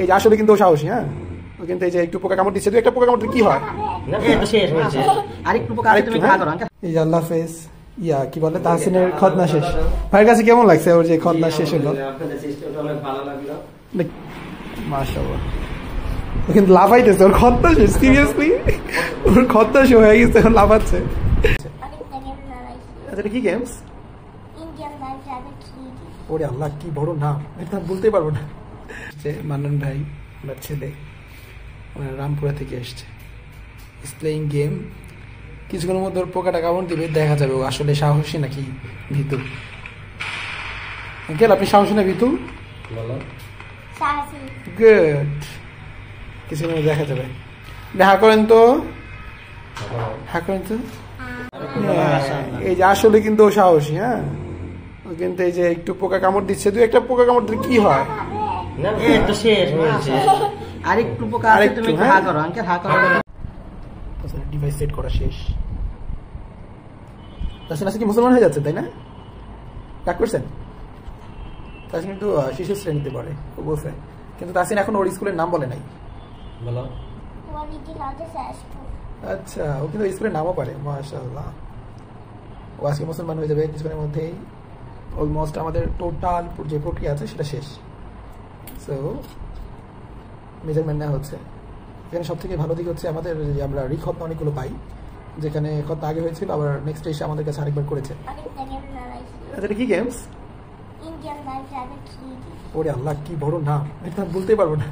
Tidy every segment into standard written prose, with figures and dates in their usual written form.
এই যে আসলে কিন্তু সাহসী, হ্যাঁ কিন্তু এই যে একটু পোকা কামড় দিচ্ছে, একটা পোকা কামড় দিলে কি হয়? এই যে আল্লাহ হাফেজ। ইয়া কি বলে তাহসিনের খতনা শেষ। ভাইয়ের কাছে কেমন লাগছে ওর যে খতনা শেষ হলো? মাশাআল্লাহ, কিন্তু লাফাইতেছে, ওর খতনা শেষ, সিরিয়াসলি ওর খতনা শেষ হয়ে গেছে, ওর লাফাচ্ছে। আচ্ছা কি গেমস? ওরে আল্লাহ কি বড় নাম, এটা বলতেই পারবো না। মান্নান ভাই আমার ছেলে, রামপুরা থেকে এসছে, ইজ প্লেইং গেম। কিছুক্ষণের মধ্যে ওর পোকাটা কামড় দিবে, দেখা যাবে ও আসলে সাহসী নাকি ভীতু। আঙ্কেল আপনি সাহসী না ভীতু? গুড, কিছুক্ষণের মধ্যে দেখা যাবে। দেখা করেন তো, হ্যাঁ করেন তো। এই যে আসলে কিন্তু ও সাহসী, হ্যাঁ কিন্তু এই যে একটু পোকা কামড় দিচ্ছে, একটা পোকা কামড় দিলে কি হয়? আরেকটু পোকা আছে, তুমি একটু হা করো আঙ্কেল, হা করো। ডিভাইস সেট করা শেষ। তাহসিন আজকে মুসলমান হয়ে যাচ্ছে তাই না? রাগ করছেন? তাহসিন কিন্তু শিশু শ্রেণীতে পড়ে, ও বলছে, কিন্তু তাহসিন এখন ওর স্কুলের নাম বলে নাই। আচ্ছা, ও কিন্তু স্কুলের নামও পারে, মাশাআল্লাহ। ও আজকে মুসলমান হয়ে যাবে কিছুক্ষণের মধ্যেই। অলমোস্ট আমাদের টোটাল যে প্রক্রিয়া আছে সেটা শেষ। সো মেজারমেন্ট নেওয়া হচ্ছে। এখানে সব থেকে ভালো দিক হচ্ছে আমাদের যে আমরা রিখতনা অনেকগুলো পাই, যেখানে খতনা আগে হয়েছিল, আবার নেক্সট এসে আমাদের কাছে আরেকবার করেছে। আচ্ছা কি গেমস? ওরে আল্লাহ কি বড় নাম, এটা বলতেই পারবো না।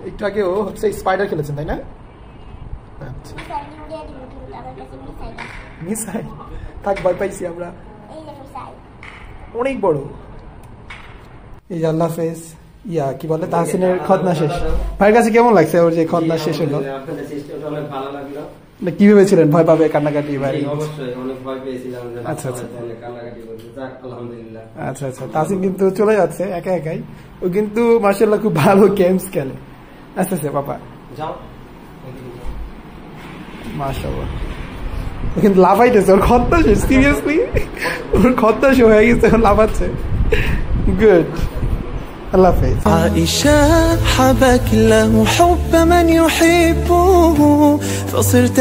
একটু আগে ও হচ্ছে স্পাইডার খেলেছেন তাই না? মিসাইল, থাক ভয় পাইছি আমরা, অনেক বড়। এই যে আল্লাহ হাফেজ। ইয়া কি বলে তাহসিনের খতনা শেষ। ভাইয়ের কাছে কেমন লাগছে ওর যে খতনা শেষ হলো? কি ভেবেছিলেন ভয় পাবে, কান্নাকাটি? ভাই আচ্ছা আচ্ছা আচ্ছা আচ্ছা, তাহসিন কিন্তু চলে যাচ্ছে একা একাই। ও কিন্তু মাশাআল্লাহ খুব ভালো গেমস খেলে। আচ্ছা আচ্ছা বাবা মাশাআল্লাহ, ও কিন্তু লাফাইতেছে, ওর খতনা শেষ, সিরিয়াসলি ওর খতনা শেষ হয়ে গেছে, ওর লাফাচ্ছে। গুড, الله حافظ. عائشة حبك له حب من يحبه فصرت